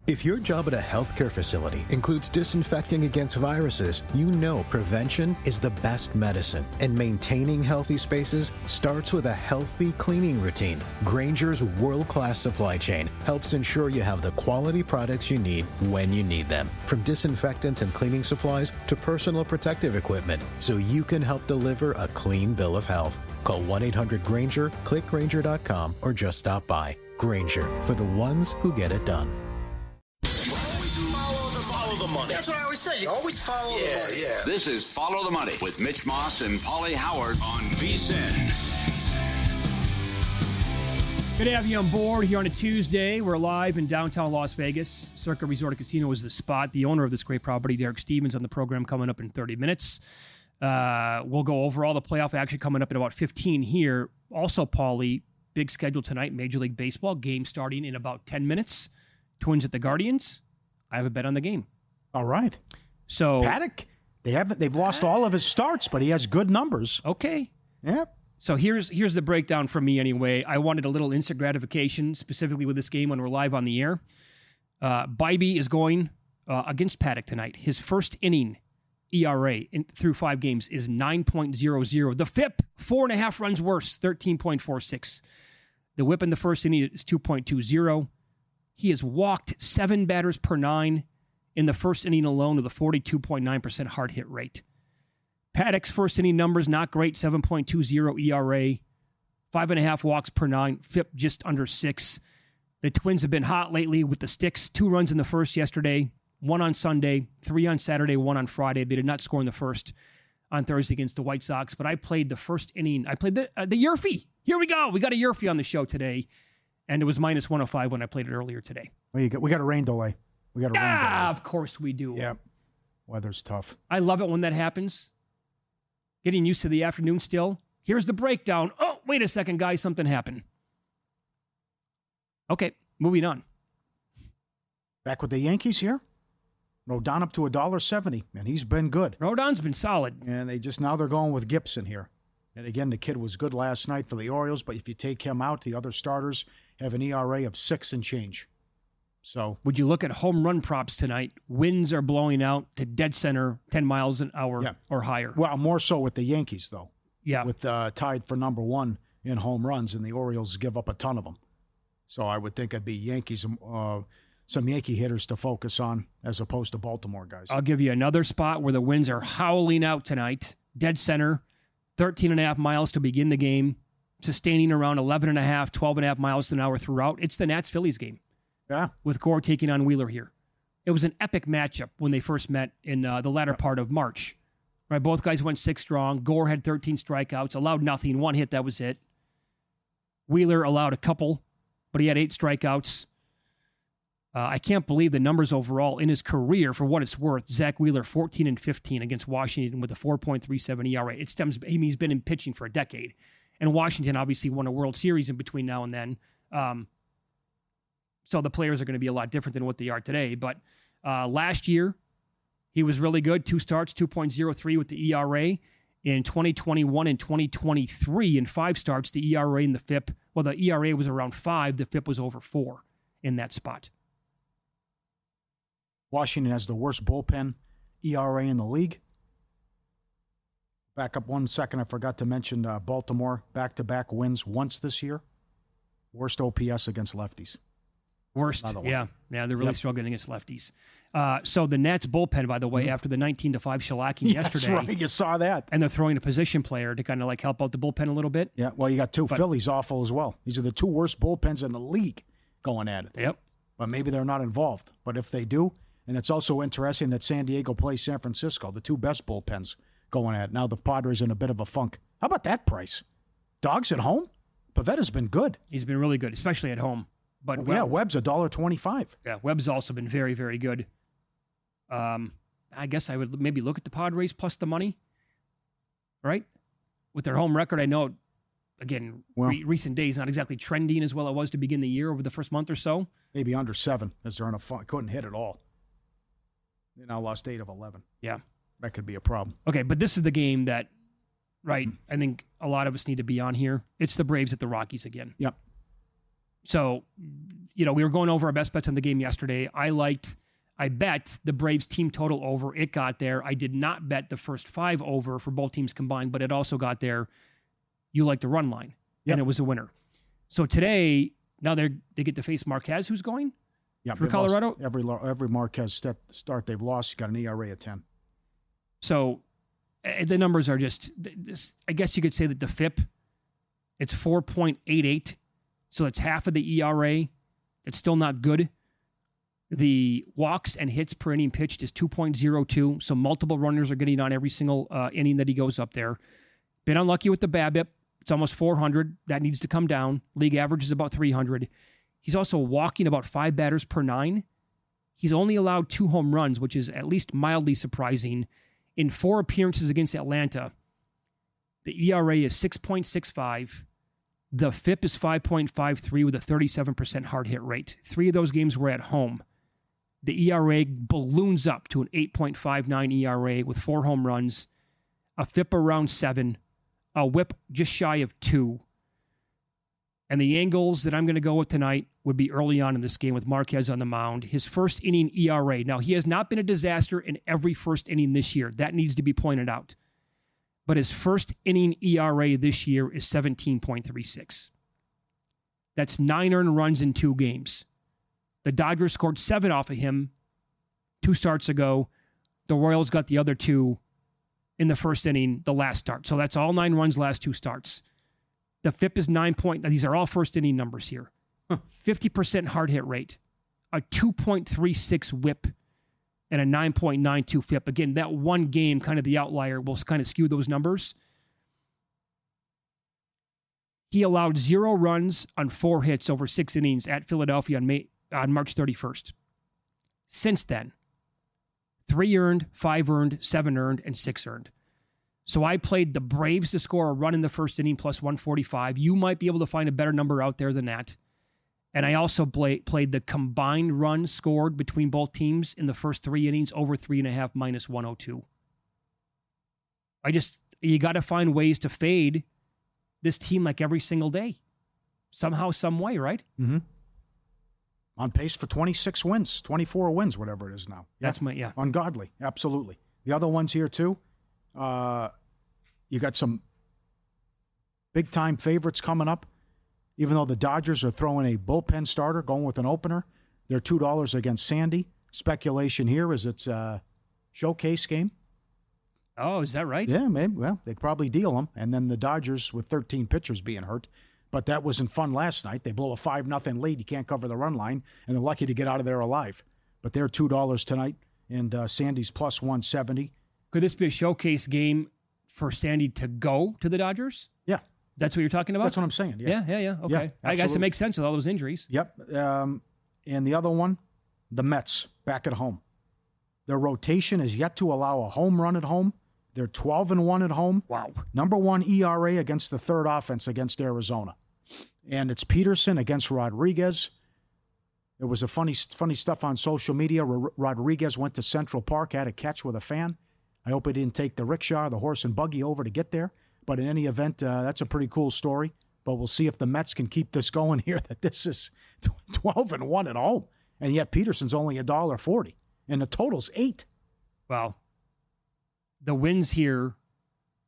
If your job at a healthcare facility includes disinfecting against viruses, you know prevention is the best medicine. And maintaining healthy spaces starts with a healthy cleaning routine. Grainger's world-class supply chain helps ensure you have the quality products you need when you need them. From disinfectants and cleaning supplies to personal protective equipment, so you can help deliver a clean bill of health. Call 1-800-GRAINGER, click Grainger.com, or just stop by. Grainger, for the ones who get it done. Follow the money. That's what I always say. You always follow the money. Yeah. This is Follow the Money with Mitch Moss and Pauly Howard on VSiN. Good to have you on board here on a Tuesday. We're live in downtown Las Vegas. Circa Resort Casino is the spot. The owner of this great property, Derek Stevebs, on the program coming up in 30 minutes. We'll go over all the playoff action coming up in about 15 here. Also, Pauly, big schedule tonight, Major League Baseball. Game starting in about 10 minutes. Twins at the Guardians. I have a bet on the game. All right. So Paddock, they've lost all of his starts, but he has good numbers. Okay. Yep. So here's the breakdown from me anyway. I wanted a little instant gratification, specifically with this game when we're live on the air. Bybee is going against Paddock tonight. His first inning ERA through 5 games is 9.00. The FIP, 4.5 runs worse, 13.46. The whip in the first inning is 2.20. He has walked 7 batters per 9 in the first inning alone with a 42.9% hard hit rate. Paddock's first inning numbers, not great, 7.20 ERA, 5.5 walks per 9, FIP just under 6. The Twins have been hot lately with the sticks. 2 runs in the first yesterday, 1 on Sunday, 3 on Saturday, 1 on Friday. They did not score in the first on Thursday against the White Sox, but I played the first inning. I played the Yerfie. Here we go. We got a Yerfie on the show today, and it was minus 105 when I played it earlier today. Well, we got a rain delay. Rain delay. Of course we do. Yeah. Weather's tough. I love it when that happens. Getting used to the afternoon still. Here's the breakdown. Oh, wait a second, guys. Something happened. Okay, moving on. Back with the Yankees here. Rodon up to $1.70, and he's been good. Rodon's been solid. And they're going with Gibson here. And again, the kid was good last night for the Orioles, but if you take him out, the other starters have an ERA of 6 and change. So, would you look at home run props tonight? Winds are blowing out to dead center, 10 miles an hour or higher. Well, more so with the Yankees, though. Yeah. With tied for number 1 in home runs, and the Orioles give up a ton of them. So I would think it'd be Yankees, some Yankee hitters to focus on as opposed to Baltimore guys. I'll give you another spot where the winds are howling out tonight. Dead center, 13.5 miles to begin the game, sustaining around 11.5, 12.5 miles an hour throughout. It's the Nats-Phillies game. Yeah. With Gore taking on Wheeler here. It was an epic matchup when they first met in the latter part of March. Right, both guys went 6 strong. Gore had 13 strikeouts, allowed nothing, 1 hit, that was it. Wheeler allowed a couple, but he had 8 strikeouts. I can't believe the numbers overall in his career, for what it's worth. Zach Wheeler, 14 and 15 against Washington with a 4.37 ERA. He's been in pitching for a decade. And Washington obviously won a World Series in between now and then. So the players are going to be a lot different than what they are today. But last year, he was really good. 2 starts, 2.03 with the ERA. In 2021 and 2023, in 5 starts, the ERA and the FIP, well, the ERA was around 5. The FIP was over 4 in that spot. Washington has the worst bullpen ERA in the league. Back up 1 second. I forgot to mention Baltimore back-to-back wins once this year. Worst OPS against lefties. Worst, yeah. They're really struggling against lefties. So the Nats bullpen, by the way, after the 19-5 shellacking yesterday. That's right, you saw that. And they're throwing a position player to kind of like help out the bullpen a little bit. Yeah, well, you got 2. Phillies awful as well. These are the 2 worst bullpens in the league going at it. Yep. But maybe they're not involved. But if they do, and it's also interesting that San Diego plays San Francisco, the 2 best bullpens going at it. Now the Padres in a bit of a funk. How about that price? Dogs at home? Pavetta's been good. He's been really good, especially at home. But Webb's $1.25. Yeah, Webb's also been very, very good. I guess I would maybe look at the Padres plus the money, right? With their home record, I know, again, recent days, not exactly trending as well it was to begin the year over the first month or so. Maybe under 7, as they're in a funk. Couldn't hit at all. They now lost 8 of 11. Yeah. That could be a problem. Okay, but this is the game that, right, I think a lot of us need to be on here. It's the Braves at the Rockies again. Yep. So, we were going over our best bets on the game yesterday. I bet the Braves team total over. It got there. I did not bet the first 5 over for both teams combined, but it also got there. You like the run line, and it was a winner. So today, now they get to face Marquez, who's going for Colorado. Every Marquez start they've lost got an ERA of 10. So the numbers are just this. I guess you could say that the FIP, it's 4.88. So it's half of the ERA. It's still not good. The walks and hits per inning pitched is 2.02. So multiple runners are getting on every single inning that he goes up there. Been unlucky with the BABIP. It's almost 400. That needs to come down. League average is about 300. He's also walking about 5 batters per 9. He's only allowed 2 home runs, which is at least mildly surprising. In 4 appearances against Atlanta, the ERA is 6.65. The FIP is 5.53 with a 37% hard hit rate. 3 of those games were at home. The ERA balloons up to an 8.59 ERA with 4 home runs, a FIP around 7, a WHIP just shy of 2. And the angles that I'm going to go with tonight would be early on in this game with Marquez on the mound. His first inning ERA. Now, he has not been a disaster in every first inning this year. That needs to be pointed out. But his first inning ERA this year is 17.36. That's 9 earned runs in 2 games. The Dodgers scored 7 off of him 2 starts ago. The Royals got the other 2 in the first inning, the last start. So that's all 9 runs last 2 starts. The FIP is 9 point. These are all first inning numbers here. 50% hard hit rate, a 2.36 WHIP, and a 9.92 FIP. Again, that one game, kind of the outlier, will kind of skew those numbers. He allowed 0 runs on 4 hits over 6 innings at Philadelphia on March 31st. Since then, 3 earned, 5 earned, 7 earned, and 6 earned. So I played the Braves to score a run in the first inning plus 145. You might be able to find a better number out there than that. And I also played the combined runs scored between both teams in the first 3 innings over 3.5 minus 102. You got to find ways to fade this team like every single day. Somehow, some way, right? Mm-hmm. On pace for 26 wins, 24 wins, whatever it is now. That's ungodly. Absolutely. The other ones here, too. You got some big-time favorites coming up. Even though the Dodgers are throwing a bullpen starter, going with an opener, they're $2 against Sandy. Speculation here is it's a showcase game. Oh, is that right? Yeah, maybe. Well, they'd probably deal them. And then the Dodgers with 13 pitchers being hurt. But that wasn't fun last night. They blow a 5-0 lead. You can't cover the run line, and they're lucky to get out of there alive. But they're $2 tonight, and Sandy's plus 170. Could this be a showcase game for Sandy to go to the Dodgers? Yeah. That's what you're talking about? That's what I'm saying, yeah. Yeah. Okay. Yeah, I guess it makes sense with all those injuries. Yep. And the other one, the Mets, back at home. Their rotation is yet to allow a home run at home. They're 12-1 at home. Wow. Number 1 ERA against the third offense against Arizona. And it's Peterson against Rodriguez. There was a funny stuff on social media. Rodriguez went to Central Park, had a catch with a fan. I hope he didn't take the rickshaw, the horse and buggy over to get there. But in any event, that's a pretty cool story. But we'll see if the Mets can keep this going here, that this is 12-1 at home. And yet Peterson's only $1.40. And the total's 8. Wow. The winds here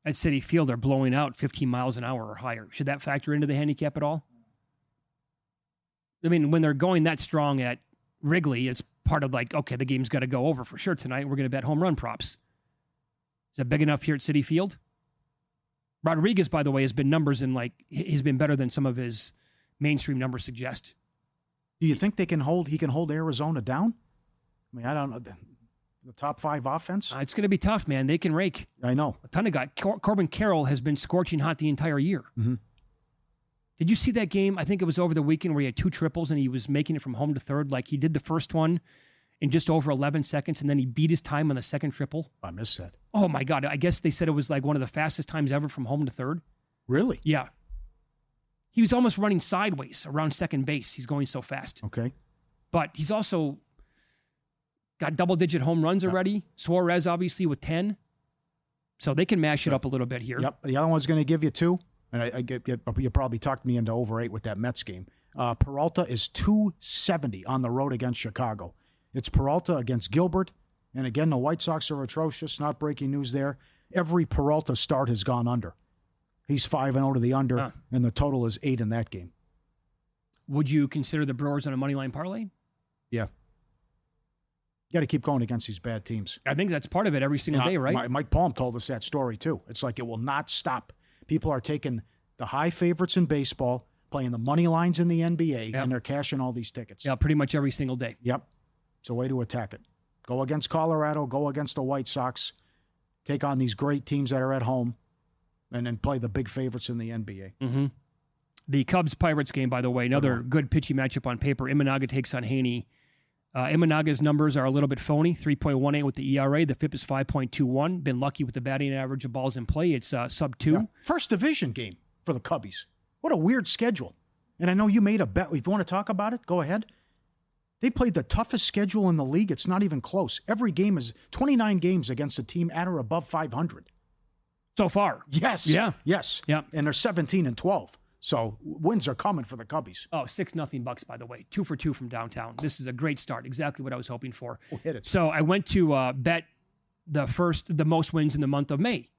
at Citi Field are blowing out 15 miles an hour or higher. Should that factor into the handicap at all? I mean, when they're going that strong at Wrigley, it's part of like, okay, the game's got to go over for sure tonight. We're going to bet home run props. Is that big enough here at Citi Field? Rodriguez, by the way, has been numbers in he's been better than some of his mainstream numbers suggest. Do you think he can hold Arizona down? I mean, I don't know. The top 5 offense? It's going to be tough, man. They can rake. I know. A ton of guys. Corbin Carroll has been scorching hot the entire year. Mm-hmm. Did you see that game? I think it was over the weekend where he had 2 triples and he was making it from home to third. Like he did the first one in just over 11 seconds, and then he beat his time on the second triple. I missed that. Oh, my God. I guess they said it was like one of the fastest times ever from home to third. Really? Yeah. He was almost running sideways around second base. He's going so fast. Okay. But he's also got double-digit home runs already. Suarez, obviously, with 10. So they can mash it up a little bit here. Yep. The other one's going to give you 2. And you probably talked me into over 8 with that Mets game. Peralta is 270 on the road against Chicago. It's Peralta against Gilbert. And again, the White Sox are atrocious. Not breaking news there. Every Peralta start has gone under. He's 5-0 to the under, and the total is 8 in that game. Would you consider the Brewers on a money line parlay? Yeah. You got to keep going against these bad teams. I think that's part of it every single day, right? Mike Palm told us that story, too. It's like it will not stop. People are taking the high favorites in baseball, playing the money lines in the NBA, and they're cashing all these tickets. Yeah, pretty much every single day. Yep. It's a way to attack it. Go against Colorado, go against the White Sox, take on these great teams that are at home, and then play the big favorites in the NBA. Mm-hmm. The Cubs-Pirates game, by the way, another good pitching matchup on paper. Imanaga takes on Haney. Imanaga's numbers are a little bit phony, 3.18 with the ERA. The FIP is 5.21. Been lucky with the batting average of balls in play. It's sub-2. Yeah. First division game for the Cubbies. What a weird schedule. And I know you made a bet. If you want to talk about it, go ahead. They played the toughest schedule in the league. It's not even close. Every game is 29 games against a team at or above 500. So far. Yes. Yeah. Yes. Yeah. And they're 17-12. So wins are coming for the Cubbies. Oh, 6-0 Bucks, by the way. 2 for 2 from downtown. This is a great start. Exactly what I was hoping for. We'll hit it. So I went to bet the most wins in the month of May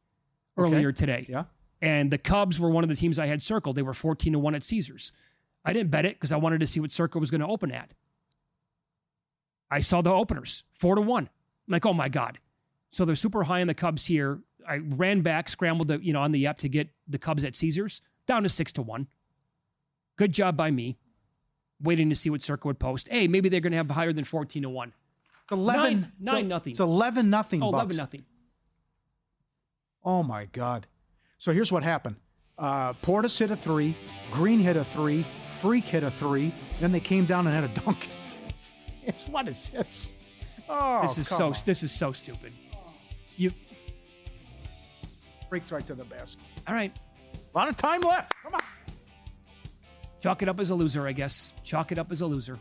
earlier today. Yeah. And the Cubs were one of the teams I had circled. They were 14-1 at Caesars. I didn't bet it because I wanted to see what Circa was going to open at. I saw the openers, 4-1. I'm like, oh my God. So they're super high on the Cubs here. I ran back, scrambled on the app to get the Cubs at Caesars, down to 6-1. Good job by me. Waiting to see what Circa would post. Hey, maybe they're going to have higher than 14-1. 11 9-0. It's 11-0. Oh, Bucks. 11-0. Oh my God. So here's what happened. Portis hit a 3, Green hit a 3, Freak hit a 3, then they came down and had a dunk. What is this? Oh, this is so stupid. You freaked right to the basket. All right. A lot of time left. Come on. Chalk it up as a loser, I guess. Chalk it up as a loser.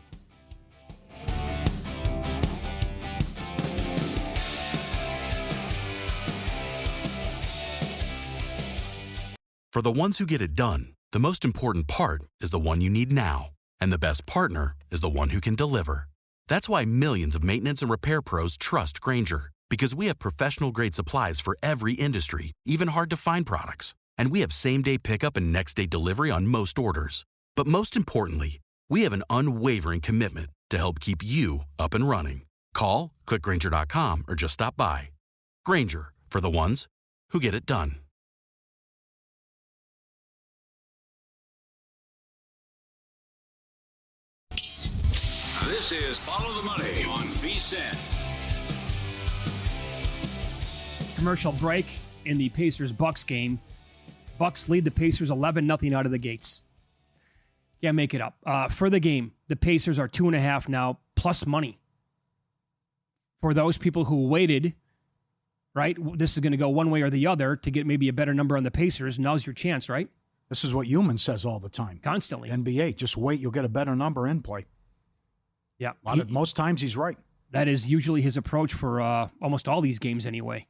For the ones who get it done, the most important part is the one you need now. And the best partner is the one who can deliver. That's why millions of maintenance and repair pros trust Grainger, because we have professional-grade supplies for every industry, even hard-to-find products. And we have same-day pickup and next-day delivery on most orders. But most importantly, we have an unwavering commitment to help keep you up and running. Call, click Grainger.com, or just stop by. Grainger, for the ones who get it done. This is Follow the Money on VSiN. Commercial break in the Pacers-Bucks game. Bucks lead the Pacers 11-0 out of the gates. Can't make it up. For the game, the Pacers are 2.5 now, plus money. For those people who waited, right, this is going to go one way or the other to get maybe a better number on the Pacers. Now's your chance, right? This is what Human says all the time. Constantly. NBA, just wait, you'll get a better number in play. Yeah. Most times he's right. That is usually his approach for almost all these games anyway.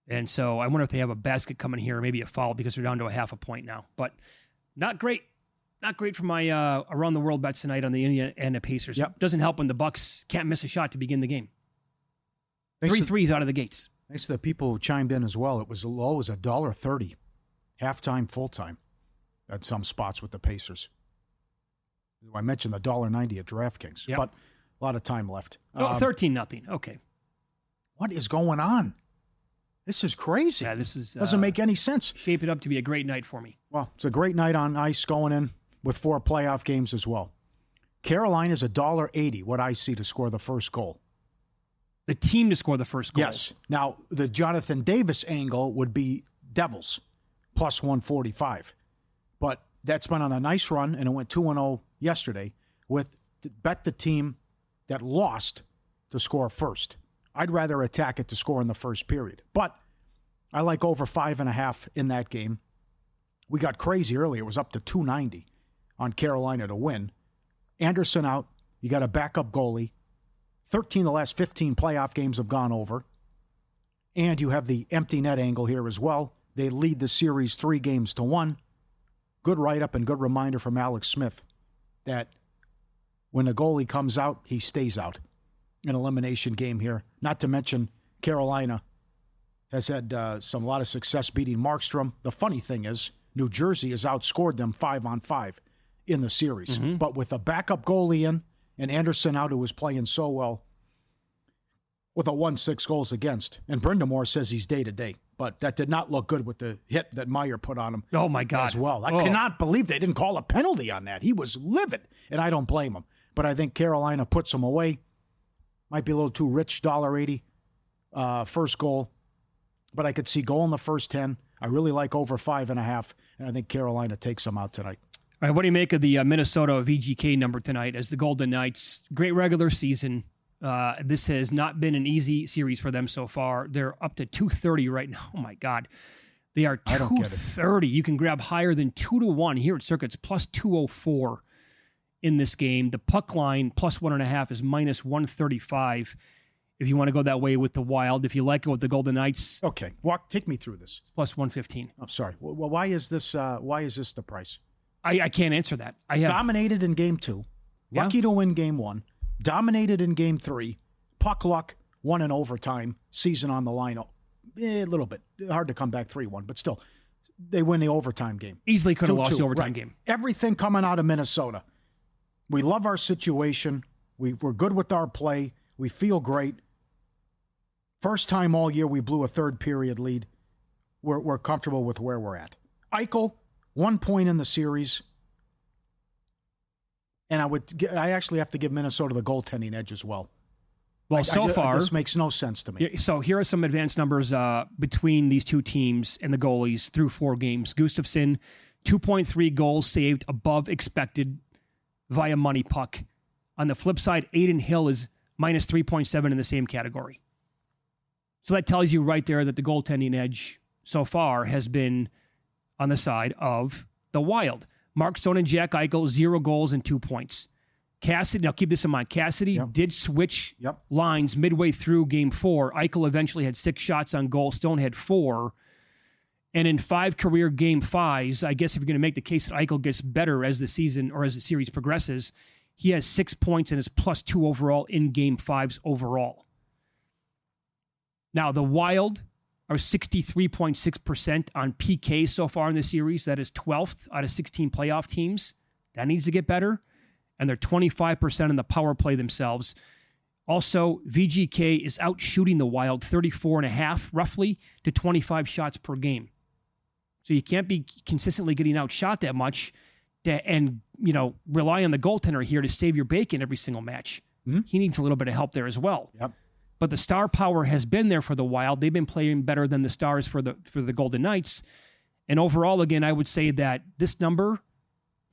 And so I wonder if they have a basket coming here, or maybe a foul because they're down to a half a point now. But not great. Not great for my around the world bets tonight on the Indiana and the Pacers. Yep. Doesn't help when the Bucks can't miss a shot to begin the game. Thanks 3 threes out of the gates. Thanks to the people who chimed in as well. It was low as $1.30, halftime, full time, at some spots with the Pacers. I mentioned the $1.90 at DraftKings, yep. But a lot of time left. 13-0. Okay. What is going on? This is crazy. Yeah, this is doesn't make any sense. Shaping up to be a great night for me. Well, it's a great night on ice going in with 4 playoff games as well. Carolina's $1.80, what I see, to score the first goal. The team to score the first goal. Yes. Now, the Jonathan Davis angle would be Devils, plus 145. But that's been on a nice run, and it went 2-0 yesterday with bet the team that lost to score first. I'd rather attack it to score in the first period. But I like over 5.5 in that game. We got crazy earlier. It was up to 290 on Carolina to win. Anderson out. You got a backup goalie. 13 of the last 15 playoff games have gone over. And you have the empty net angle here as well. They lead the series 3-1. Good write-up and good reminder from Alex Smith that when the goalie comes out, he stays out. An elimination game here. Not to mention Carolina has had a lot of success beating Markstrom. The funny thing is, New Jersey has outscored them 5-on-5 in the series. Mm-hmm. But with a backup goalie in and Anderson out, who was playing so well, with a 1-6 goals against. And Brindamore says he's day-to-day. But that did not look good with the hit that Meyer put on him. Oh, my God. As well. I cannot believe they didn't call a penalty on that. He was livid, and I don't blame him. But I think Carolina puts him away. Might be a little too rich, $1.80 first goal. But I could see goal in the first 10. I really like over 5.5, and I think Carolina takes them out tonight. All right, what do you make of the Minnesota VGK number tonight as the Golden Knights? Great regular season. This has not been an easy series for them so far. They're up to 230 right now. Oh, my God. They are 230. You can grab higher than 2-1 here at Circa. It's plus 204 in this game. The puck line, plus 1.5, is minus 135. If you want to go that way with the Wild. If you like it with the Golden Knights. Okay, take me through this. Plus 115. I'm sorry. Well, why is this the price? I can't answer that. I have dominated in game 2. Lucky to win game 1. Dominated in game 3. Puck luck, won in overtime. Season on the line. A little bit. Hard to come back 3-1, but still, they win the overtime game. Easily could have lost the overtime right. game. Everything coming out of Minnesota. We love our situation. We're good with our play. We feel great. First time all year we blew a third period lead. We're comfortable with where we're at. Eichel, 1 point in the series. And I actually have to give Minnesota the goaltending edge as well. Well, so far, this makes no sense to me. So here are some advanced numbers between these two teams and the goalies through 4 games. Gustafsson, 2.3 goals saved above expected via money puck. On the flip side, Aiden Hill is minus 3.7 in the same category. So that tells you right there that the goaltending edge so far has been on the side of the Wild. Mark Stone and Jack Eichel, 0 goals and 2 points. Cassidy, now keep this in mind, Cassidy did switch lines midway through game 4. Eichel eventually had 6 shots on goal. Stone had 4. And in 5 career game 5s, I guess if you're going to make the case that Eichel gets better as the season or as the series progresses, he has 6 points and is plus 2 overall in game 5s overall. Now, the Wild are 63.6% on PK so far in the series. That is 12th out of 16 playoff teams. That needs to get better. And they're 25% in the power play themselves. Also, VGK is out shooting the Wild 34.5 roughly to 25 shots per game. So you can't be consistently getting outshot that much and rely on the goaltender here to save your bacon every single match. Mm-hmm. He needs a little bit of help there as well. Yep. But the star power has been there for the Wild. They've been playing better than the Stars for the Golden Knights. And overall, again, I would say that this number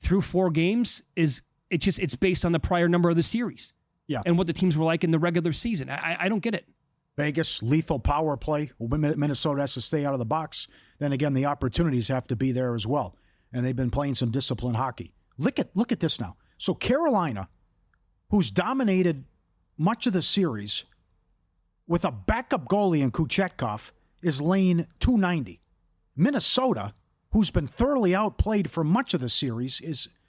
through 4 games it's based on the prior number of the series. Yeah. And what the teams were like in the regular season. I don't get it. Vegas, lethal power play. Minnesota has to stay out of the box. Then again, the opportunities have to be there as well. And they've been playing some disciplined hockey. Look at this now. So Carolina, who's dominated much of the series with a backup goalie in Kuchetkov, is laying 290. Minnesota, who's been thoroughly outplayed for much of the series,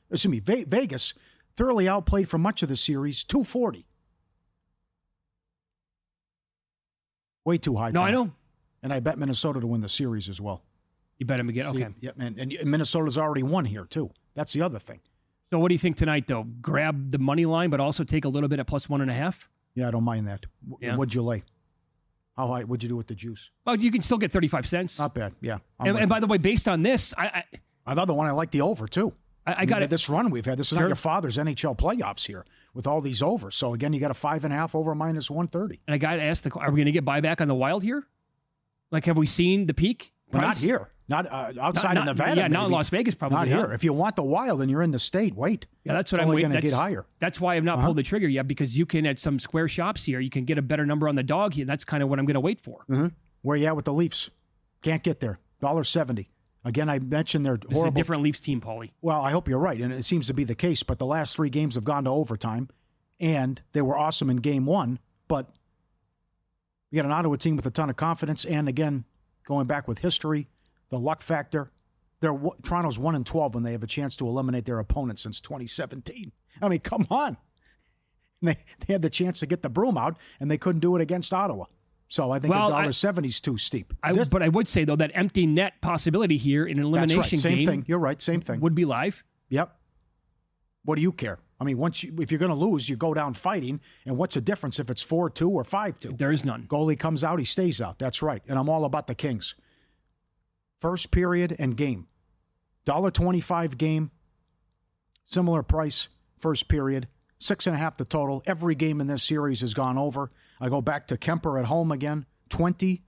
Vegas, thoroughly outplayed for much of the series, 240. Way too high. No, I know. And I bet Minnesota to win the series as well. You bet him again? Okay. Yeah, and Minnesota's already won here, too. That's the other thing. So what do you think tonight, though? Grab the money line, but also take a little bit at plus 1.5? Yeah, I don't mind that. Yeah. What'd you lay? How high? What'd you do with the juice? Well, you can still get 35 cents. Not bad, yeah. And by the way, based on this, I thought the one I liked the over, too. I got it. This run we've had. This is not your father's NHL playoffs here with all these overs. So, again, you got a 5.5 over minus 130. And I got to ask, are we going to get buyback on the Wild here? Like, have we seen the peak price? Not here. Not outside of Nevada. Yeah, not in Las Vegas, probably. Not here. If you want the Wild and you're in the state, wait. Yeah, that's what I'm waiting. Going to get higher. That's why I've not pulled the trigger yet, because you can, at some square shops here, you can get a better number on the dog here. That's kind of what I'm going to wait for. Mm-hmm. Where you at with the Leafs? Can't get there. $1.70. Again, I mentioned they're horrible. This is a different Leafs team, Pauly. Well, I hope you're right, and it seems to be the case. But the last 3 games have gone to overtime, and they were awesome in Game 1. But you got an Ottawa team with a ton of confidence, and again, going back with history, the luck factor. Toronto's 1-12 when they have a chance to eliminate their opponent since 2017. I mean, come on. They had the chance to get the broom out, and they couldn't do it against Ottawa. So I think $1.70 is too steep. But I would say, though, that empty net possibility here in an elimination Same game. thing. You're right. Same thing. Would be live. Yep. What do you care? I mean, if you're going to lose, you go down fighting. And what's the difference if it's 4-2 or 5-2? There is none. Goalie comes out, he stays out. That's right. And I'm all about the Kings. First period and game. $1.25 game. Similar price. First period. 6.5 the total. Every game in this series has gone over. I go back to Kemper at home again. 23-2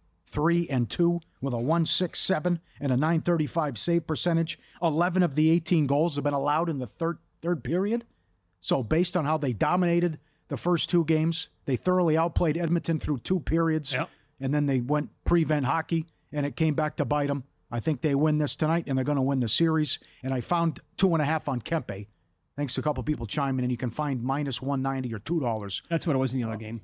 with a 1.67 and a 935 save percentage. 11 of the 18 goals have been allowed in the third period. So based on how they dominated the first two games, they thoroughly outplayed Edmonton through 2 periods. Yep. And then they went prevent hockey, and it came back to bite them. I think they win this tonight, and they're going to win the series. And I found 2.5 on Kempe. Thanks to a couple people chiming in. You can find minus $1.90 or $2. That's what it was in the other game.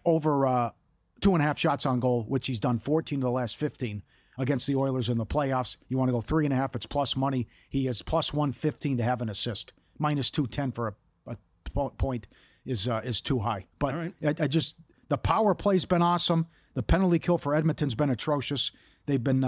Over 2.5 shots on goal, which he's done 14 of the last 15 against the Oilers in the playoffs. You want to go 3.5, it's plus money. He is plus 115 to have an assist. Minus 210 for a point is too high. But right. The power play's been awesome. The penalty kill for Edmonton's been atrocious. They've been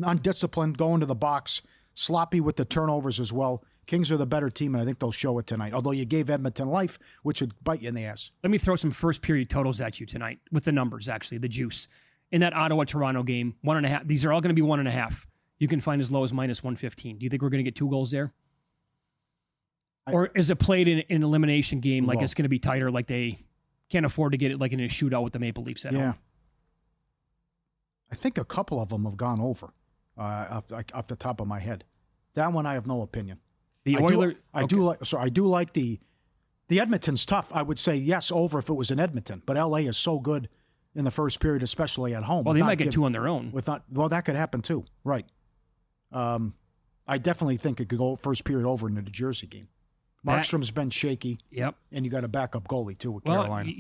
undisciplined, going to the box, sloppy with the turnovers as well. Kings are the better team, and I think they'll show it tonight. Although you gave Edmonton life, which would bite you in the ass. Let me throw some first period totals at you tonight with the numbers, actually, the juice. In that Ottawa-Toronto game, 1.5. These are all going to be 1.5. You can find as low as minus 115. Do you think we're going to get 2 goals there? Or is it played in an elimination game like it's going to be tighter, like they can't afford to get it like in a shootout with the Maple Leafs at home? I think a couple of them have gone over off the top of my head. That one I have no opinion. I do like the Edmonton's tough. I would say yes over if it was in Edmonton, but LA is so good in the first period, especially at home. Well, they might get 2 on their own. That could happen too. Right. I definitely think it could go first period over in the New Jersey game. Markstrom's been shaky. Yep. And you got a backup goalie too with Carolina.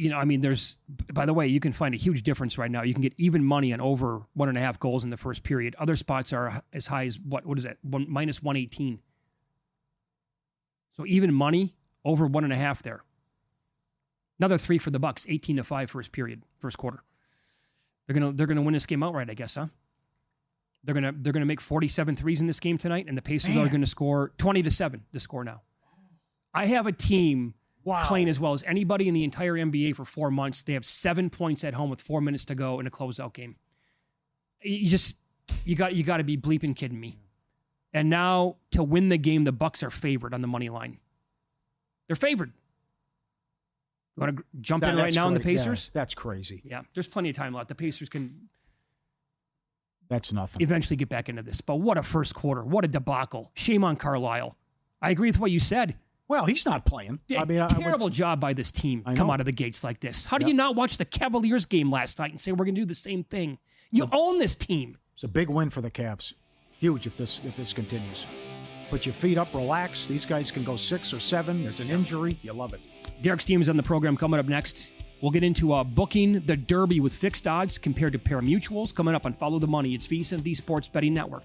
By the way, you can find a huge difference right now. You can get even money on over 1.5 goals in the first period. Other spots are as high as what is that? Minus 118. So even money over 1.5 there. Another 3 for the Bucks, 18-5 first period, first quarter. They're gonna win this game outright, I guess, huh? They're gonna make 47 threes in this game tonight, and the Pacers are gonna score 20-7 to score now. I have a team playing as well as anybody in the entire NBA for 4 months. They have 7 points at home with 4 minutes to go in a closeout game. You got to be bleeping kidding me. And now to win the game, the Bucks are favored on the money line. They're favored. You want to jump in right now on the Pacers? Yeah, that's crazy. Yeah, there's plenty of time left. The Pacers can. That's nothing. Eventually get back into this. But what a first quarter. What a debacle. Shame on Carlisle. I agree with what you said. Well, he's not playing. Terrible job by this team. Come out of the gates like this. How do you not watch the Cavaliers game last night and say we're going to do the same thing? You own this team. It's a big win for the Cavs. Huge if this continues. Put your feet up, relax. These guys can go 6 or 7. There's an injury. You love it. Derek Stevebs on the program coming up next. We'll get into booking the Derby with fixed odds compared to pari-mutuels coming up on Follow the Money. It's VSiN, the Sports Betting Network.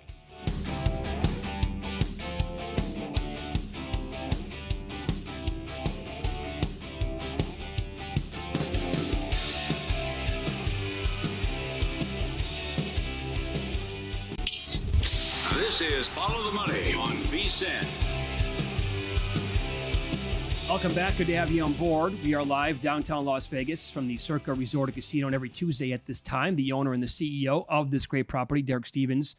This is Follow the Money on VSiN. Welcome back. Good to have you on board. We are live downtown Las Vegas from the Circa Resort Casino, and every Tuesday at this time, the owner and the CEO of this great property, Derek Stevebs,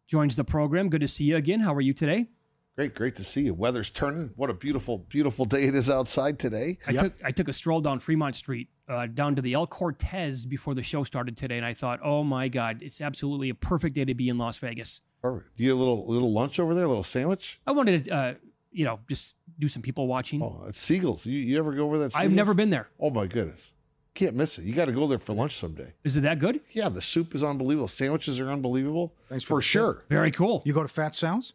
joins the program. Good to see you again. How are you today? Great to see you. Weather's turning. What a beautiful day it is outside today. I took a stroll down Fremont Street, down to the El Cortez before the show started today, and I thought, oh my God, it's absolutely a perfect day to be in Las Vegas. Perfect. You get a little lunch over there, a little sandwich? I wanted to, just do some people watching. Oh, it's Siegel's. You ever go over that? I've never been there. Oh my goodness. Can't miss it. You got to go there for lunch someday. Is it that good? Yeah, the soup is unbelievable. Sandwiches are unbelievable. Thanks for sure. Very cool. You go to Fat Sounds?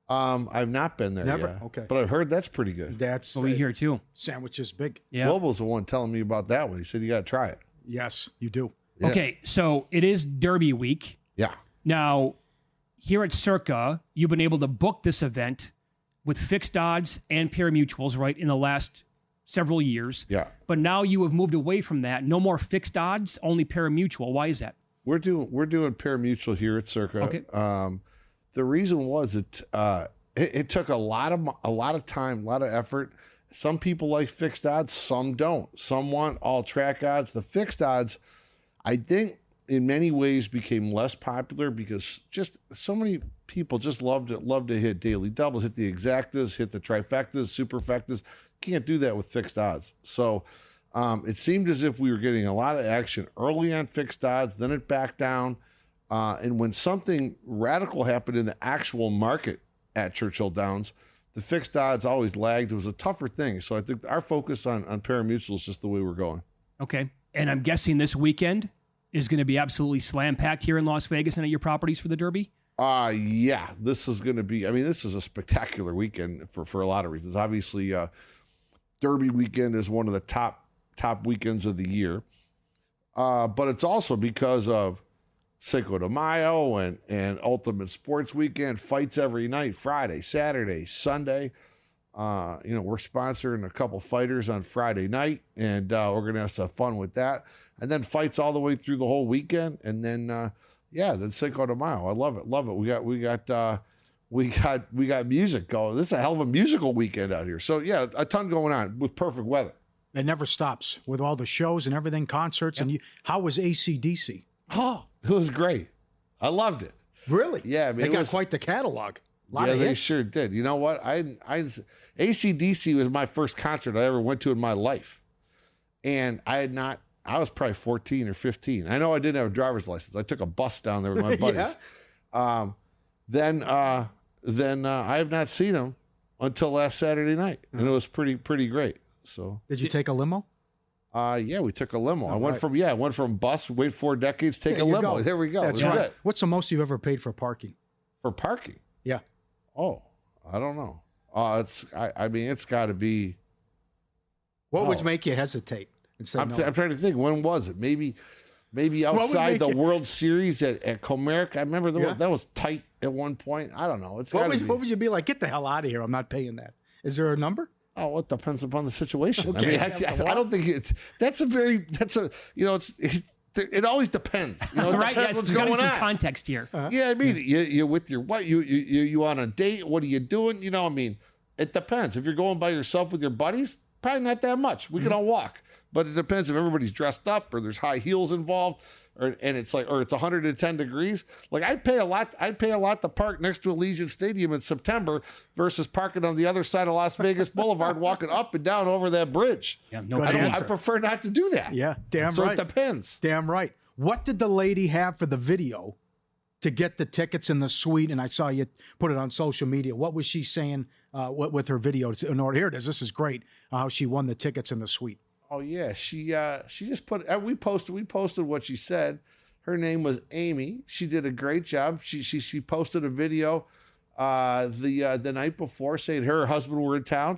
I've not been there Never? yet. Okay. But I've heard that's pretty good. That's we hear too. Sandwich is big. Yeah. Global's the one telling me about that one. He said you got to try it. Yes, you do. Yeah. Okay, so it is Derby week. Yeah. Now, here at Circa, you've been able to book this event with fixed odds and pari-mutuels, right, in the last several years. Yeah. But now you have moved away from that. No more fixed odds, only pari-mutuel. Why is that? We're doing pari-mutuel here at Circa. Okay. The reason was it took a lot of time, a lot of effort. Some people like fixed odds, some don't. Some want all track odds. The fixed odds, I think, in many ways became less popular because just so many people just love to hit daily doubles, hit the exactas, hit the trifectas, superfectas. Can't do that with fixed odds. So it seemed as if we were getting a lot of action early on fixed odds, then it backed down. And when something radical happened in the actual market at Churchill Downs, the fixed odds always lagged. It was a tougher thing. So I think our focus on pari-mutuel is just the way we're going. Okay. And I'm guessing this weekend is going to be absolutely slam-packed here in Las Vegas and at your properties for the Derby? Yeah. This is going to be, this is a spectacular weekend for a lot of reasons. Obviously, Derby weekend is one of the top weekends of the year. But it's also because of Cinco de Mayo and Ultimate Sports Weekend, fights every night, Friday, Saturday, Sunday. We're sponsoring a couple fighters on Friday night, and we're going to have some fun with that. And then fights all the way through the whole weekend. And then, then Cinco de Mayo. I love it. Love it. We got music going. This is a hell of a musical weekend out here. So, yeah, a ton going on with perfect weather. It never stops with all the shows and everything, concerts. Yep. And how was AC/DC? Oh, it was great. I loved it. Really? Yeah. They got quite the catalog. A lot of they hits. sure did. You know what? AC/DC was my first concert I ever went to in my life. And I was probably 14 or 15. I know I didn't have a driver's license. I took a bus down there with my buddies. Yeah. Then I have not seen them until last Saturday night. And it was pretty great. So did you take a limo? Yeah, we took a limo. Oh, I went from bus, wait 4 decades, take a limo. Go. There we go. That's right. What's the most you've ever paid for parking? For parking? Yeah. Oh, I don't know. It's got to be. What would make you hesitate? I'm trying to think. When was it? Maybe outside the World Series at Comerica. I remember that was tight at one point. I don't know. What would you be like? Get the hell out of here! I'm not paying that. Is there a number? Oh, it depends upon the situation. Okay. I don't think it always depends. It right? depends Yes, what's going on. Context here. Yeah, you're with your what? You on a date? What are you doing? It depends. If you're going by yourself with your buddies, probably not that much. We can all walk, but it depends if everybody's dressed up or there's high heels involved. Or it's 110 degrees. Like I'd pay a lot to park next to Allegiant Stadium in September versus parking on the other side of Las Vegas Boulevard, walking up and down over that bridge. Yeah, I prefer not to do that. Yeah, damn so right. So it depends. Damn right. What did the lady have for the video to get the tickets in the suite? And I saw you put it on social media. What was she saying with her video? In order, here it is. This is great. How she won the tickets in the suite. Oh yeah, she just put. We posted what she said. Her name was Amy. She did a great job. She posted a video the night before saying her husband were in town.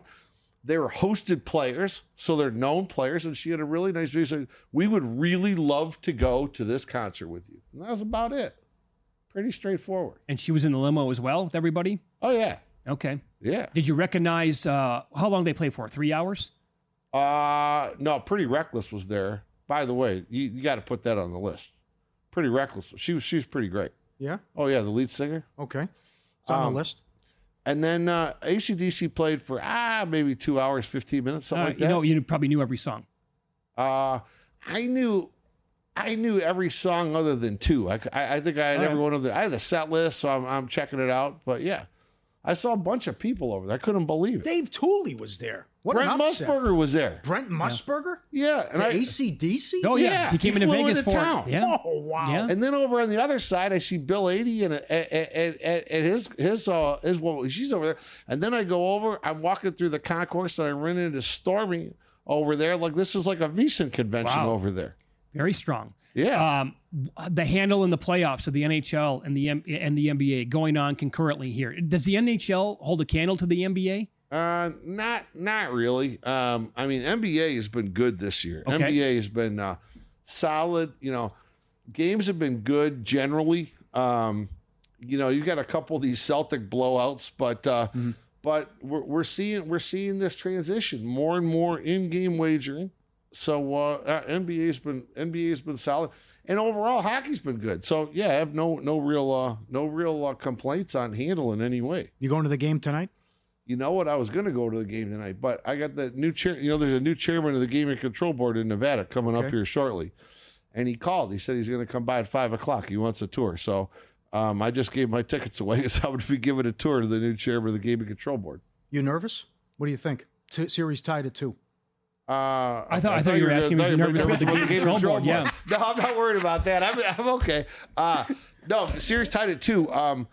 They were hosted players, so they're known players, and she had a really nice video saying, "We would really love to go to this concert with you." And that was about it. Pretty straightforward. And she was in the limo as well with everybody? Oh yeah. Okay. Yeah. Did you recognize how long they played for? 3 hours? No, Pretty Reckless was there. By the way, you got to put that on the list. Pretty Reckless. She was pretty great. Yeah? Oh, yeah, the lead singer. Okay. It's on the list. And then AC/DC played for maybe 2 hours, 15 minutes, something like that. You probably knew every song. I knew every song other than 2. I think I had every one of the. I had the set list, so I'm checking it out. But yeah, I saw a bunch of people over there. I couldn't believe it. Dave Tooley was there. What Brent Musburger was there. Brent Musburger? Yeah. And AC/DC? Oh, yeah. He came into Vegas for town. it. Yeah. Oh, wow. Yeah. And then over on the other side, I see Bill 80 and his woman. She's over there. And then I go over. I'm walking through the concourse and I run into Stormy over there. Like this is like a VSiN convention over there. Very strong. Yeah. The handle in the playoffs of the NHL and the NBA going on concurrently here. Does the NHL hold a candle to the NBA? Not really. NBA has been good this year. Okay. NBA has been solid. Games have been good generally. You've got a couple of these Celtic blowouts, but But we're seeing this transition more and more in-game wagering. So NBA's been solid, and overall hockey's been good. So yeah, I have no real complaints on handle in any way. You going to the game tonight? You know what? I was going to go to the game tonight, but I got the new chair. You know, there's a new chairman of the Gaming Control Board in Nevada coming up here shortly, and he called. He said he's going to come by at 5:00. He wants a tour. So I just gave my tickets away, so I'm going to be giving a tour to the new chairman of the Gaming Control Board. You nervous? What do you think? Series tied at 2. I thought you were asking me nervous about the Gaming Control Board. Yeah. No, I'm not worried about that. I'm okay. No, series tied at 2.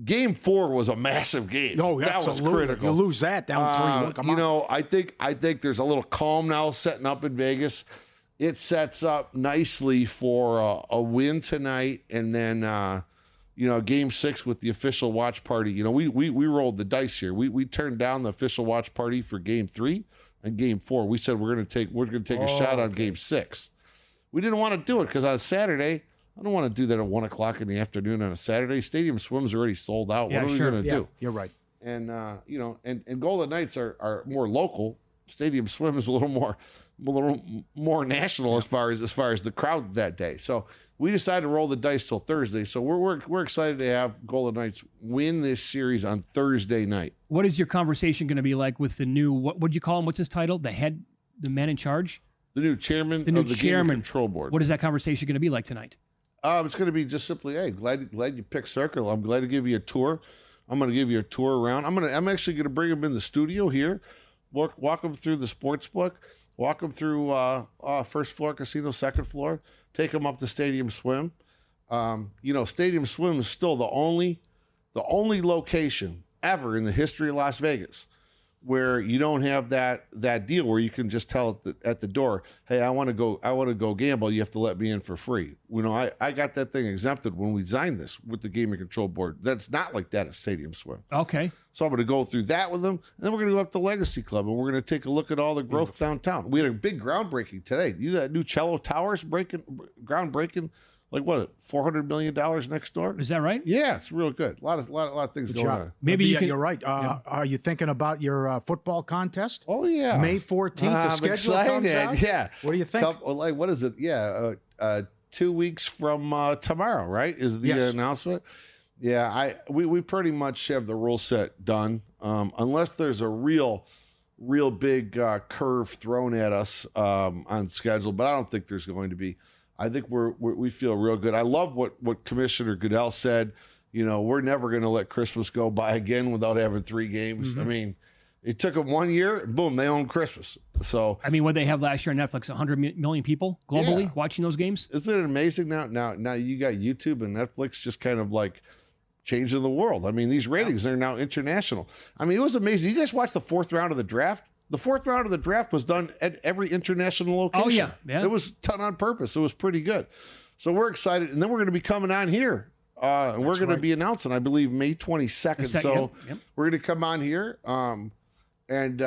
Game 4 was a massive game. Oh, that was critical. You lose that down 3. You know, I think there's a little calm now setting up in Vegas. It sets up nicely for a win tonight, and then Game 6 with the official watch party. You know, we rolled the dice here. We turned down the official watch party for Game 3 and Game 4. We said we're going to take a shot on Game 6. We didn't want to do it because on Saturday. I don't want to do that at 1:00 in the afternoon on a Saturday. Stadium Swim's already sold out. What are we going to do? You're right. And and Golden Knights are more local. Stadium Swim is a little more national as far as the crowd that day. So we decided to roll the dice till Thursday. So we're excited to have Golden Knights win this series on Thursday night. What is your conversation going to be like with the new? What do you call him? What's his title? The man in charge. The new chairman of the Gaming Control Board. What is that conversation going to be like tonight? It's going to be just simply, hey, glad you picked Circa. I'm glad to give you a tour. I'm going to give you a tour around. I'm actually going to bring him in the studio here, walk him through the sports book, walk him through first floor casino, second floor, take him up to Stadium Swim. Stadium Swim is still the only location ever in the history of Las Vegas where you don't have that deal where you can just tell at the door, hey, I want to go gamble. You have to let me in for free. You know, I got that thing exempted when we designed this with the Gaming Control Board. That's not like that at Stadium Swim. Okay. So I'm going to go through that with them, and then we're going to go up to Legacy Club, and we're going to take a look at all the growth downtown. We had a big groundbreaking today. You that new Cello Towers groundbreaking. Like what, $400 million next door? Is that right? Yeah, it's real good. A lot of things going on. Maybe you're right. Are you thinking about your football contest? Oh yeah, May 14th. The schedule excited. comes out. Yeah. What do you think? What is it? Yeah, 2 weeks from tomorrow, right? Is the announcement? Yeah, we pretty much have the rule set done, unless there's a real big curve thrown at us on schedule, but I don't think there's going to be. I think we feel real good. I love what Commissioner Goodell said. You know, we're never going to let Christmas go by again without having 3 games. Mm-hmm. I mean, it took them 1 year, boom, they own Christmas. So I mean, what they have last year on Netflix, 100 million people globally watching those games. Isn't it amazing? Now you got YouTube and Netflix just kind of like changing the world. I mean, these ratings are now international. I mean, it was amazing. You guys watched the 4th round of the draft? The 4th round of the draft was done at every international location. Oh, yeah. It was done on purpose. It was pretty good. So we're excited. And then we're going to be coming on here. And we're going to be announcing, I believe, May 22nd. We're going to come on here. And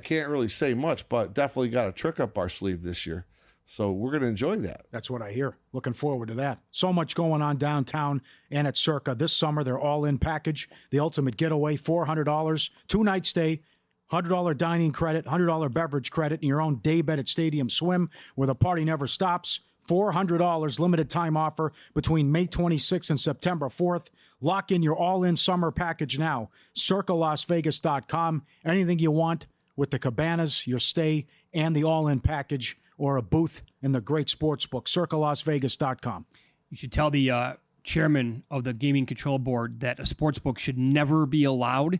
can't really say much, but definitely got a trick up our sleeve this year. So we're going to enjoy that. That's what I hear. Looking forward to that. So much going on downtown and at Circa. This summer, they're all-in package. The ultimate getaway, $400, 2-night stay, $100 dining credit, $100 beverage credit, and your own day bed at Stadium Swim, where the party never stops. $400 limited time offer between May 26th and September 4th. Lock in your all-in summer package now. CircaLasVegas.com. Anything you want with the cabanas, your stay, and the all-in package, or a booth in the great sports book. CircaLasVegas.com. You should tell the chairman of the Gaming Control Board that a sports book should never be allowed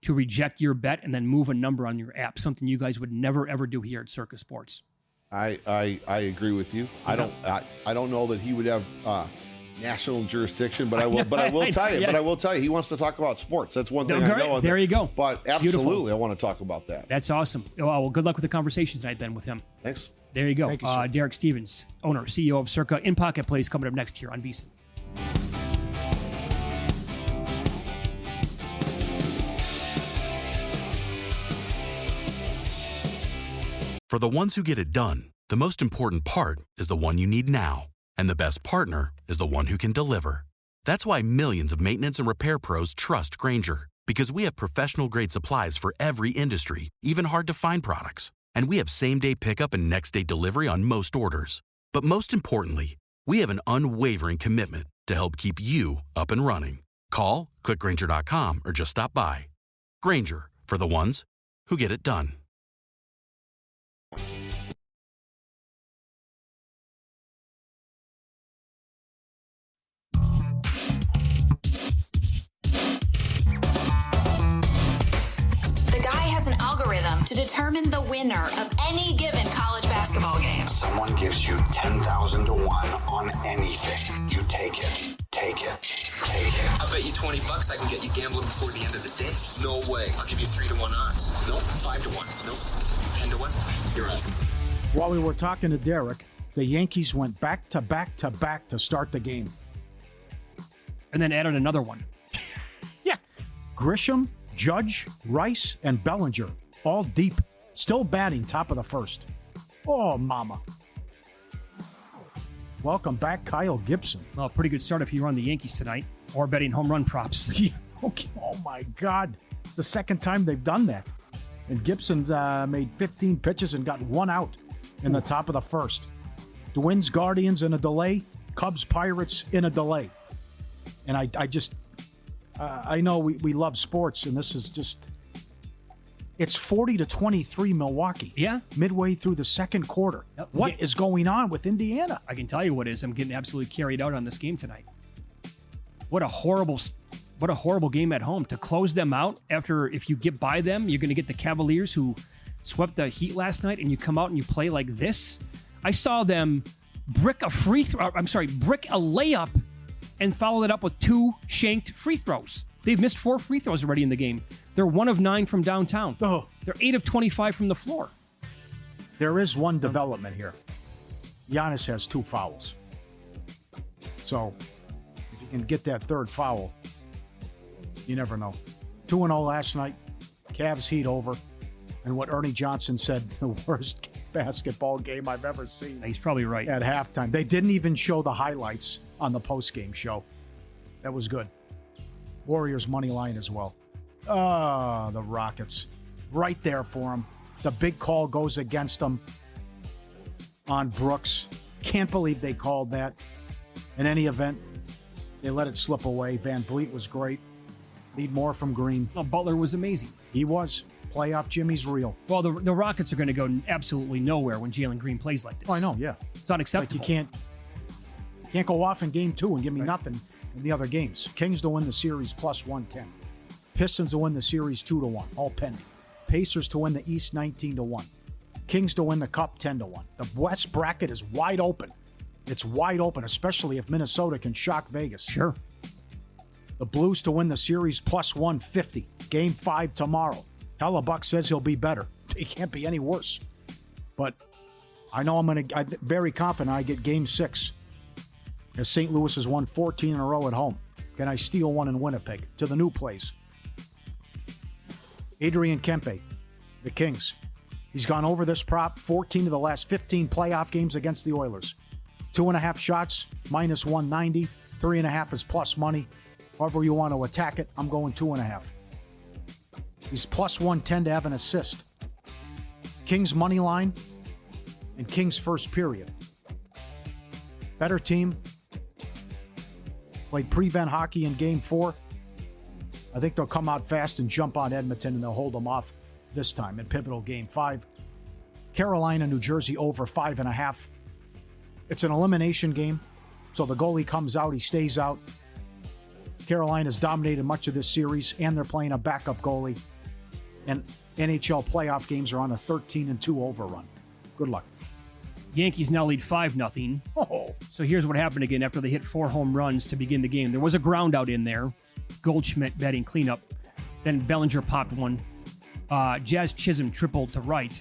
to reject your bet and then move a number on your app, something you guys would never, ever do here at Circa Sports. I agree with you. Yeah. I don't know that he would have national jurisdiction, but I will tell you. Yes. But I will tell you, he wants to talk about sports. That's one thing I know. There you go. But absolutely, Beautiful. I want to talk about that. That's awesome. Well, good luck with the conversation tonight then with him. Thanks. There you go. Thank you, Derek Stevebs, owner, CEO of Circa In Pocket Plays, coming up next here on VSiN. For the ones who get it done, the most important part is the one you need now. And the best partner is the one who can deliver. That's why millions of maintenance and repair pros trust Grainger, Because we have professional-grade supplies for every industry, even hard-to-find products. And we have same-day pickup and next-day delivery on most orders. But most importantly, we have an unwavering commitment to help keep you up and running. Call, click Grainger.com, or just stop by. Grainger, for the ones who get it done. To determine the winner of any given college basketball game. Someone gives you 10,000 to 1 on anything. You take it. Take it. Take it. I bet you $20 I can get you gambling before the end of the day. No way. I'll give you 3-1 odds. Nope. 5-1. Nope. 10-1. You're out. While we were talking to Derek, the Yankees went back to back to back to start the game. And then added another one. Yeah. Grisham, Judge, Rice, and Bellinger. All deep. Still batting top of the first. Oh, mama. Welcome back, Kyle Gibson. Well, pretty good start if you're on the Yankees tonight or betting home run props. Yeah, okay. Oh, my God. The second time they've done that. And Gibson's made 15 pitches and got one out in the top of the first. Twins, Guardians in a delay. Cubs, Pirates in a delay. And I know we love sports, and this is just... It's 40-23 Milwaukee. Yeah. Midway through the second quarter. Yep. What is going on with Indiana? I can tell you what is. I'm getting absolutely carried out on this game tonight. What a horrible game at home. To close them out after, if you get by them, you're going to get the Cavaliers who swept the Heat last night, and you come out and you play like this. I saw them brick a layup and follow it up with 2 shanked free throws. They've missed 4 free throws already in the game. They're 1 of 9 from downtown. Oh. They're 8 of 25 from the floor. There is one development here. Giannis has 2 fouls. So, if you can get that third foul, you never know. 2-0 last night. Cavs Heat over. And what Ernie Johnson said, the worst basketball game I've ever seen. He's probably right. At halftime. They didn't even show the highlights on the postgame show. That was good. Warriors money line as well. The Rockets. Right there for them. The big call goes against them on Brooks. Can't believe they called that. In any event, they let it slip away. Van Vliet was great. Need more from Green. Well, Butler was amazing. He was. Playoff Jimmy's real. Well, the Rockets are going to go absolutely nowhere when Jalen Green plays like this. Oh, I know, yeah. It's unacceptable. Like you can't go off in game 2 and give me nothing in the other games. Kings to win the series plus 110. Pistons to win the series 2-1, all pending. Pacers to win the East 19-1. Kings to win the Cup 10-1. The West bracket is wide open. It's wide open, especially if Minnesota can shock Vegas. Sure. The Blues to win the series plus 150. Game 5 tomorrow. Hellebuck says he'll be better. He can't be any worse. But I know I'm very confident I get Game 6. As St. Louis has won 14 in a row at home. Can I steal one in Winnipeg to the new place? Adrian Kempe, the Kings. He's gone over this prop 14 of the last 15 playoff games against the Oilers. 2.5 shots, minus 190. 3.5 is plus money. However you want to attack it, I'm going 2.5. He's plus 110 to have an assist. Kings money line and Kings first period. Better team. Played prevent hockey in Game 4. I think they'll come out fast and jump on Edmonton, and they'll hold them off this time in pivotal Game 5. Carolina, New Jersey over 5.5. It's an elimination game, so the goalie comes out, he stays out. Carolina's dominated much of this series, and they're playing a backup goalie. And NHL playoff games are on a 13-2 overrun. Good luck. Yankees now lead 5-0. Oh. So here's what happened again after they hit 4 home runs to begin the game. There was a ground out in there. Goldschmidt batting cleanup. Then Bellinger popped one. Jazz Chisholm tripled to right.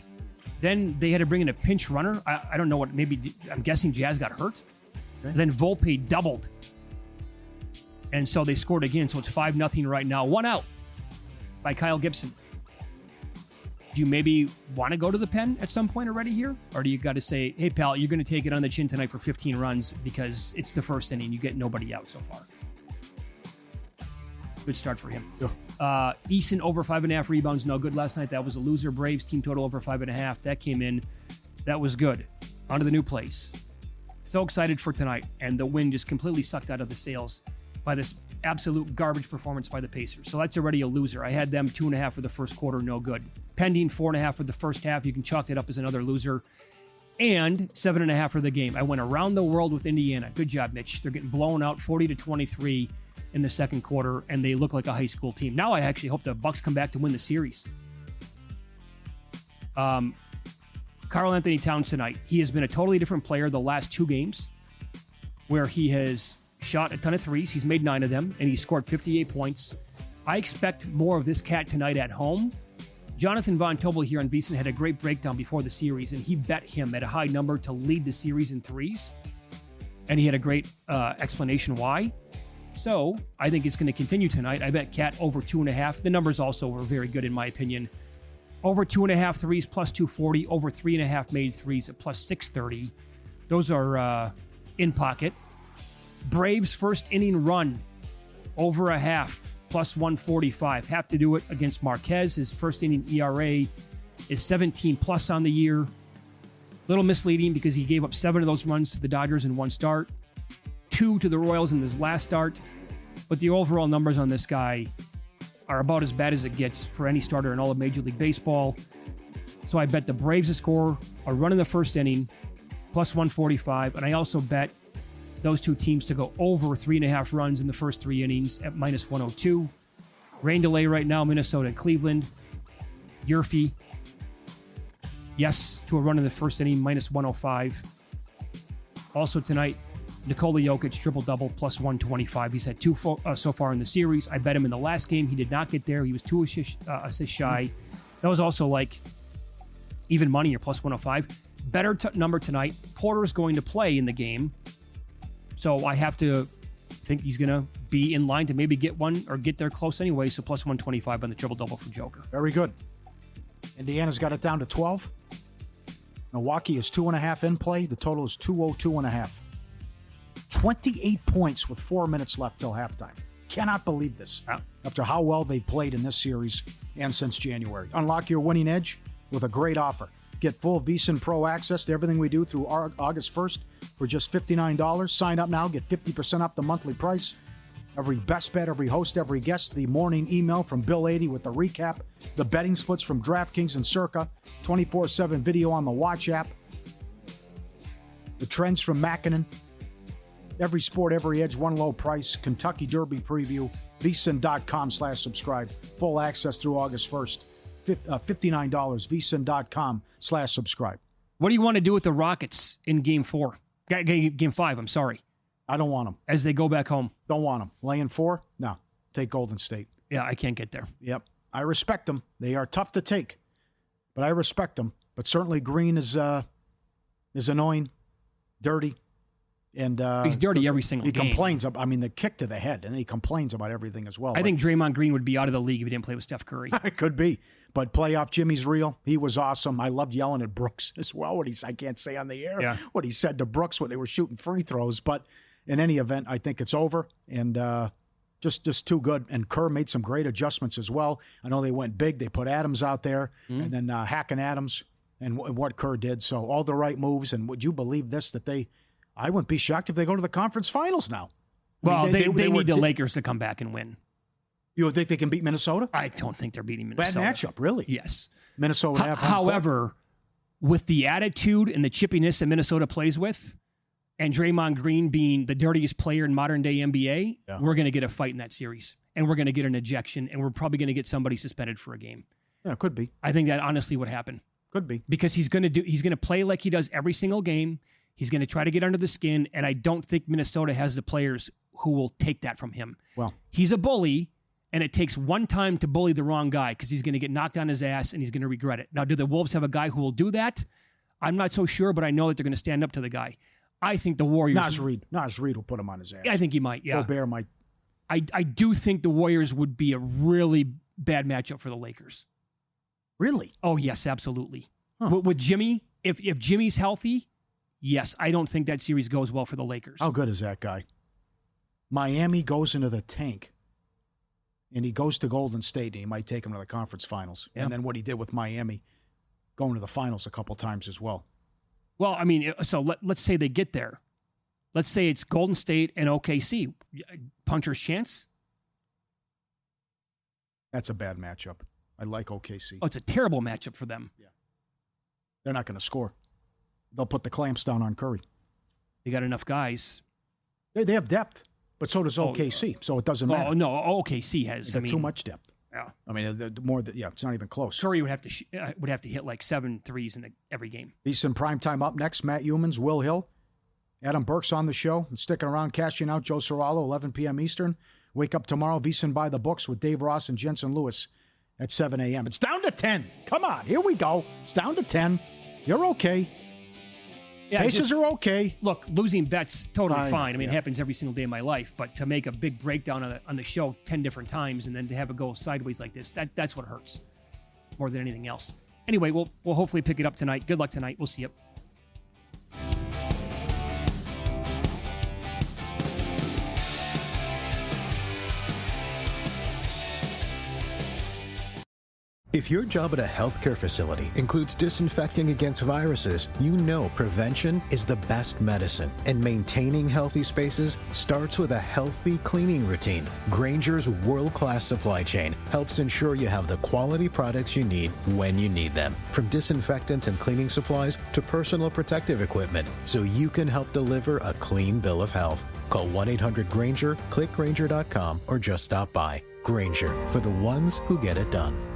Then they had to bring in a pinch runner. I don't know what, maybe, I'm guessing Jazz got hurt. Okay. Then Volpe doubled. And so they scored again. So it's 5-0 right now. 1 out by Kyle Gibson. Do you maybe want to go to the pen at some point already here? Or do you got to say, hey, pal, you're going to take it on the chin tonight for 15 runs because it's the first inning. You get nobody out so far. Good start for him. Eason over 5.5 rebounds, no good last night. That was a loser. Braves team total over 5.5. That came in. That was good. On to the new place. So excited for tonight. And the win just completely sucked out of the sails by this absolute garbage performance by the Pacers. So that's already a loser. I had them 2.5 for the first quarter, no good. Pending 4.5 for the first half. You can chalk it up as another loser. And 7.5 for the game. I went around the world with Indiana. Good job, Mitch. They're getting blown out 40-23 in the second quarter, and they look like a high school team. Now I actually hope the Bucks come back to win the series. Karl Anthony Towns tonight. He has been a totally different player the last 2 games where he has shot a ton of threes. He's made 9 of them, and he scored 58 points. I expect more of this cat tonight at home. Jonathan Von Tobel here on VSiN had a great breakdown before the series, and he bet him at a high number to lead the series in threes. And he had a great explanation why. So I think it's going to continue tonight. I bet Cat over 2.5. The numbers also were very good in my opinion. Over 2.5 threes plus 240. Over 3.5 made threes at plus 630. Those are in pocket. Braves first inning run over a half plus 145. Have to do it against Marquez. His first inning ERA is 17 plus on the year. Little misleading because he gave up 7 of those runs to the Dodgers in one start. 2 to the Royals in his last start. But the overall numbers on this guy are about as bad as it gets for any starter in all of Major League Baseball. So I bet the Braves to score a run in the first inning, plus 145. And I also bet those 2 teams to go over 3.5 runs in the first 3 innings at minus 102. Rain delay right now, Minnesota and Cleveland. Yerfie, yes, to a run in the first inning, minus 105. Also tonight, Nikola Jokic, triple-double, plus 125. He's had 2 so far in the series. I bet him in the last game. He did not get there. He was 2 assists shy. That was also like even money or plus 105. Better number tonight. Porter's going to play in the game. So I have to think he's going to be in line to maybe get one or get there close anyway. So plus 125 on the triple-double for Joker. Very good. Indiana's got it down to 12. Milwaukee is 2.5 in play. The total is 202.5. 28 points with 4 minutes left till halftime. Cannot believe this. After how well they've played in this series and since January. Unlock your winning edge with a great offer. Get full VSiN Pro access to everything we do through August 1st for just $59. Sign up now. Get 50% off the monthly price. Every best bet, every host, every guest. The morning email from Bill 80 with the recap. The betting splits from DraftKings and Circa. 24/7 video on the Watch app. The trends from Mackinnon. Every sport, every edge, one low price. Kentucky Derby preview. VSiN.com/subscribe. Full access through August 1st. $59. VSiN.com/subscribe. What do you want to do with the Rockets in Game 4? Game 5, I'm sorry. I don't want them. As they go back home. Don't want them. Laying 4? No. Take Golden State. Yeah, I can't get there. Yep. I respect them. They are tough to take. But I respect them. But certainly Green is annoying, dirty. And he's dirty every single game. He complains. I mean, the kick to the head, and he complains about everything as well. I think Draymond Green would be out of the league if he didn't play with Steph Curry. It could be. But playoff Jimmy's real. He was awesome. I loved yelling at Brooks as well. I can't say on the air what he said to Brooks when they were shooting free throws. But in any event, I think it's over. And just too good. And Kerr made some great adjustments as well. I know they went big. They put Adams out there and then hacking Adams and what Kerr did. So all the right moves. And would you believe this, that I wouldn't be shocked if they go to the conference finals now. Well, they need the Lakers to come back and win. You think they can beat Minnesota? I don't think they're beating Minnesota. Bad matchup, really. Yes. Minnesota have however, with the attitude and the chippiness that Minnesota plays with, and Draymond Green being the dirtiest player in modern-day NBA, we're going to get a fight in that series. And we're going to get an ejection, and we're probably going to get somebody suspended for a game. Yeah, could be. I think that honestly would happen. Could be. Because he's going to play like he does every single game. He's going to try to get under the skin, and I don't think Minnesota has the players who will take that from him. Well, he's a bully, and it takes one time to bully the wrong guy because he's going to get knocked on his ass, and he's going to regret it. Now, do the Wolves have a guy who will do that? I'm not so sure, but I know that they're going to stand up to the guy. I think the Warriors... Nas Reed will put him on his ass. I think he might, yeah. Gobert might. I do think the Warriors would be a really bad matchup for the Lakers. Really? Oh, yes, absolutely. Huh. With Jimmy, if Jimmy's healthy... Yes, I don't think that series goes well for the Lakers. How good is that guy? Miami goes into the tank. And he goes to Golden State, and he might take him to the conference finals. Yeah. And then what he did with Miami, going to the finals a couple times as well. Well, I mean, so let's say they get there. Let's say it's Golden State and OKC. Puncher's chance? That's a bad matchup. I like OKC. Oh, it's a terrible matchup for them. Yeah. They're not going to score. They'll put the clamps down on Curry. They got enough guys. They have depth, but so does OKC, so it doesn't matter. Oh, no, OKC has. They got too much depth. Yeah. I mean, it's not even close. Curry would have to hit like 7 threes in every game. Eastern primetime up next. Matt Humans, Will Hill, Adam Burke's on the show. And sticking around, cashing out. Joe Serralo, 11 p.m. Eastern. Wake up tomorrow, VSiN by the books with Dave Ross and Jensen Lewis at 7 a.m. It's down to 10. Come on, here we go. It's down to 10. You're okay. Yeah, Paces are okay. Look, losing bets, totally fine. I mean, it happens every single day of my life. But to make a big breakdown on the show 10 different times and then to have it go sideways like this, that's what hurts more than anything else. Anyway, we'll hopefully pick it up tonight. Good luck tonight. We'll see you. If your job at a healthcare facility includes disinfecting against viruses, you know prevention is the best medicine. And maintaining healthy spaces starts with a healthy cleaning routine. Grainger's world-class supply chain helps ensure you have the quality products you need when you need them. From disinfectants and cleaning supplies to personal protective equipment, so you can help deliver a clean bill of health. Call 1-800-GRAINGER, click Grainger.com, or just stop by. Grainger, for the ones who get it done.